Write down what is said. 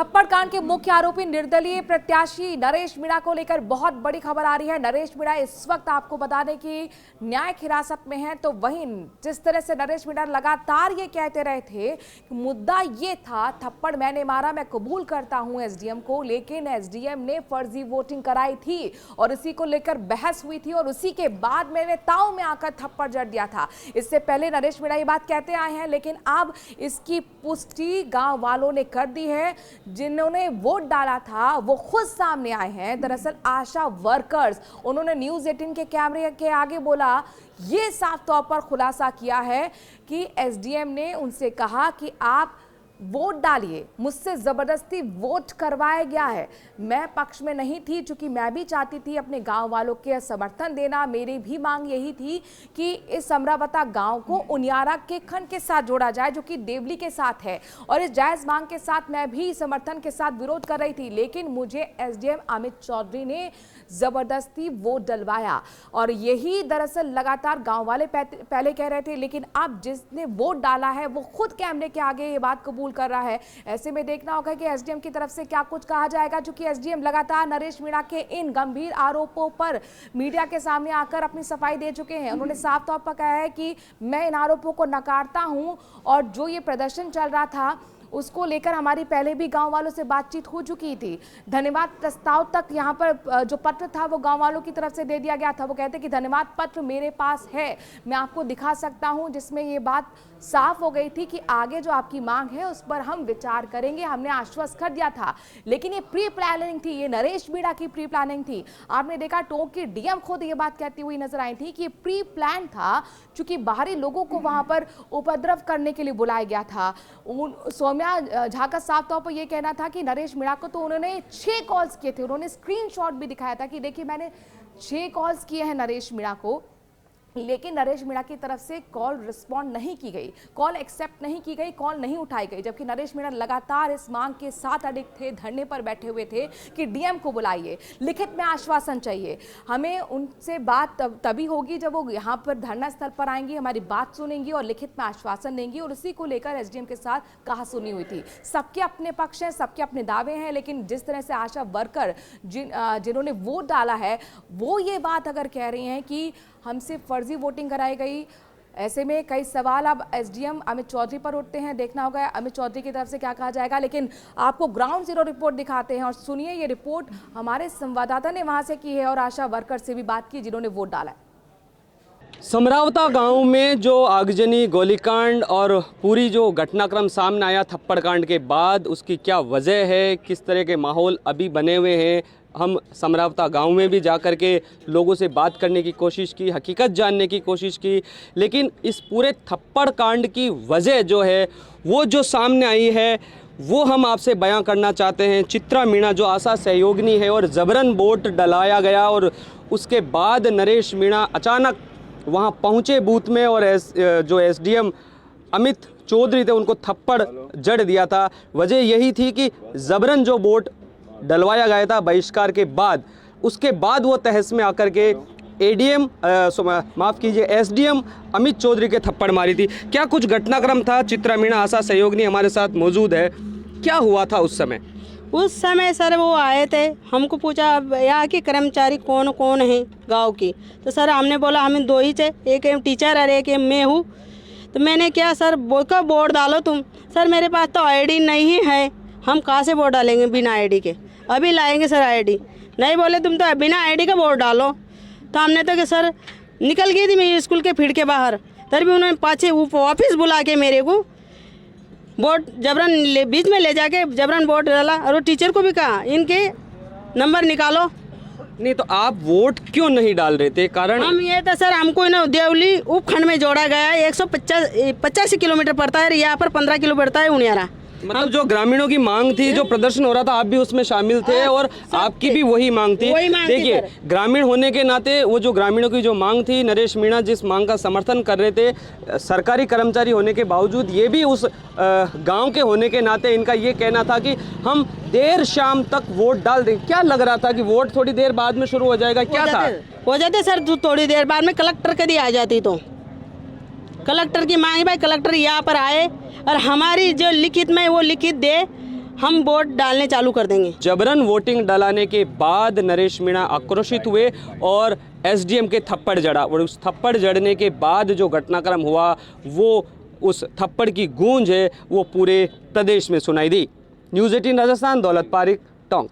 थप्पड़ कांड के मुख्य आरोपी निर्दलीय प्रत्याशी नरेश मीणा को लेकर बहुत बड़ी खबर आ रही है। नरेश मीणा इस वक्त आपको बता दें कि न्यायिक हिरासत में है। तो वहीं जिस तरह से नरेश मीणा लगातार ये कहते रहे थे कि मुद्दा ये था, थप्पड़ मैंने मारा, मैं कबूल करता हूं एसडीएम को, लेकिन एसडीएम ने फर्जी वोटिंग कराई थी और इसी को लेकर बहस हुई थी और उसी के बाद मैंने ताव में आकर थप्पड़ जड़ दिया था। इससे पहले नरेश मीणा ये बात कहते आए हैं, लेकिन अब इसकी पुष्टि गांव वालों ने कर दी है। जिन्होंने वोट डाला था वो खुद सामने आए हैं। दरअसल आशा वर्कर्स, उन्होंने न्यूज़ 18 के कैमरे के आगे बोला, ये साफ तौर पर खुलासा किया है कि एसडीएम ने उनसे कहा कि आप वोट डालिए, मुझसे जबरदस्ती वोट करवाया गया है। मैं पक्ष में नहीं थी, चूंकि मैं भी चाहती थी अपने गांव वालों के समर्थन देना। मेरी भी मांग यही थी कि इस समरावता गांव को उनियारा के खंड के साथ जोड़ा जाए, जो कि देवली के साथ है, और इस जायज मांग के साथ मैं भी समर्थन के साथ विरोध कर रही थी, लेकिन मुझे एसडीएम अमित चौधरी ने जबरदस्ती वोट डलवाया। और यही दरअसल लगातार गांव वाले पहले कह रहे थे, लेकिन अब जिसने वोट डाला है वो खुद कैमरे के आगे ये बात कबूल कर रहा है। ऐसे में देखना होगा कि एसडीएम की तरफ से क्या कुछ कहा जाएगा, क्योंकि एसडीएम लगातार नरेश मीणा के इन गंभीर आरोपों पर मीडिया के सामने आकर अपनी सफाई दे चुके हैं। उन्होंने साफ तौर पर कहा है कि मैं इन आरोपों को नकारता हूं और जो ये प्रदर्शन चल रहा था उसको लेकर हमारी पहले भी गांव वालों से बातचीत हो चुकी थी। धन्यवाद प्रस्ताव तक यहाँ पर जो पत्र था वो गांव वालों की तरफ से दे दिया गया था। वो कहते कि धन्यवाद पत्र मेरे पास है, मैं आपको दिखा सकता हूँ, जिसमें ये बात साफ हो गई थी कि आगे जो आपकी मांग है उस पर हम विचार करेंगे। हमने आश्वस्त कर दिया था, लेकिन ये प्री प्लानिंग थी, ये नरेश मीणा की प्री प्लानिंग थी। आपने देखा टोंक की डीएम खुद ये बात कहती हुई नजर आई थी कि ये प्री प्लान था, चूंकि बाहरी लोगों को वहां पर उपद्रव करने के लिए बुलाया गया था। सौम्या झा का साफ तौर पर यह कहना था कि नरेश मीणा को तो उन्होंने 6 कॉल्स किए थे, उन्होंने स्क्रीनशॉट भी दिखाया था कि देखिए मैंने 6 कॉल्स किए हैं नरेश मीणा को, लेकिन नरेश मीणा की तरफ से कॉल रिस्पॉन्ड नहीं की गई, कॉल एक्सेप्ट नहीं की गई, कॉल नहीं उठाई गई। जबकि नरेश मीणा लगातार इस मांग के साथ अडिग थे, धरने पर बैठे हुए थे कि डीएम को बुलाइए, लिखित में आश्वासन चाहिए, हमें उनसे बात तभी होगी जब वो यहाँ पर धरना स्थल पर आएंगी, हमारी बात सुनेंगी और लिखित में आश्वासन देंगी। और उसी को लेकर एसडीएम के साथ कहासुनी हुई थी। सबके अपने पक्ष हैं, सबके अपने दावे हैं, लेकिन जिस तरह से आशा वर्कर जिन्होंने वोट डाला है वो ये बात अगर कह रही हैं कि हमसे फर्जी वोटिंग कराई गई, ऐसे में कई सवाल अब एसडीएम अमित चौधरी पर उठते हैं। देखना होगा अमित चौधरी की तरफ से क्या कहा जाएगा। लेकिन आपको ग्राउंड जीरो रिपोर्ट दिखाते हैं और सुनिए ये रिपोर्ट हमारे संवाददाता ने वहां से की है और आशा वर्कर से भी बात की जिन्होंने वोट डाला है। समरावता गांव में जो आगजनी, गोलीकांड और पूरी जो घटनाक्रम सामने आया थप्पड़ कांड के बाद, उसकी क्या वजह है, किस तरह के माहौल अभी बने हुए हैं, हम समरावता गांव में भी जाकर के लोगों से बात करने की कोशिश की, हकीकत जानने की कोशिश की, लेकिन इस पूरे थप्पड़ कांड की वजह जो है वो जो सामने आई है वो हम आपसे बयां करना चाहते हैं। चित्रा मीणा जो आशा सहयोगिनी है और जबरन वोट डलाया गया और उसके बाद नरेश मीणा अचानक वहां पहुंचे बूथ में और जो एसडीएम अमित चौधरी थे उनको थप्पड़ जड़ दिया था। वजह यही थी कि जबरन जो वोट डलवाया गया था बहिष्कार के बाद, उसके बाद वो तहस में आकर के एडीएम माफ़ कीजिए एसडीएम अमित चौधरी के थप्पड़ मारी थी। क्या कुछ घटनाक्रम था? चित्रा मीणा आशा सहयोगिनी हमारे साथ मौजूद है, क्या हुआ था उस समय? उस समय सर वो आए थे, हमको पूछा यहाँ के कर्मचारी कौन कौन हैं गांव की, तो सर हमने बोला हमें 2 ही थे, एक टीचर और एक मैं हूँ। तो मैंने क्या सर कब वोट डालो तुम? सर मेरे पास तो आईडी नहीं है, हम कहाँ से वोट डालेंगे बिना आईडी के, अभी लाएंगे सर आईडी। नहीं बोले तुम तो बिना आईडी का वोट डालो। तो हमने तो कि सर निकल गई थी मेरी स्कूल के फील्ड के बाहर, तब भी उन्होंने पाछे वापस बुला के मेरे को वोट जबरन बीच में ले जाके जबरन वोट डाला। और वो टीचर को भी कहा इनके नंबर निकालो। नहीं तो आप वोट क्यों नहीं डाल रहे थे? कारण हम ये था सर, हमको ना देवली उपखंड में जोड़ा गया है, 185 किलोमीटर पड़ता है, यहाँ पर 15 किलो पड़ता है उनियारा। मतलब जो ग्रामीणों की मांग थी, जो प्रदर्शन हो रहा था, आप भी उसमें शामिल थे और आपकी भी वही मांग थी। देखिए ग्रामीण होने के नाते वो जो ग्रामीणों की जो मांग थी, नरेश मीणा जिस मांग का समर्थन कर रहे थे, सरकारी कर्मचारी होने के बावजूद ये भी उस गांव के होने के नाते इनका ये कहना था कि हम देर शाम तक वोट डाल दें। क्या लग रहा था कि वोट थोड़ी देर बाद में शुरू हो जाएगा? क्या था? हो जाते सर थोड़ी देर बाद में, कलेक्टर कभी आ जाती तो कलेक्टर की मांग, भाई कलेक्टर यहाँ पर आए और हमारी जो लिखित में वो लिखित दे, हम वोट डालने चालू कर देंगे। जबरन वोटिंग डलाने के बाद नरेश मीणा आक्रोशित हुए और एसडीएम के थप्पड़ जड़ा और उस थप्पड़ जड़ने के बाद जो घटनाक्रम हुआ वो उस थप्पड़ की गूंज है वो पूरे प्रदेश में सुनाई दी। न्यूज़ 18 राजस्थान, दौलत पारिक, टोंक।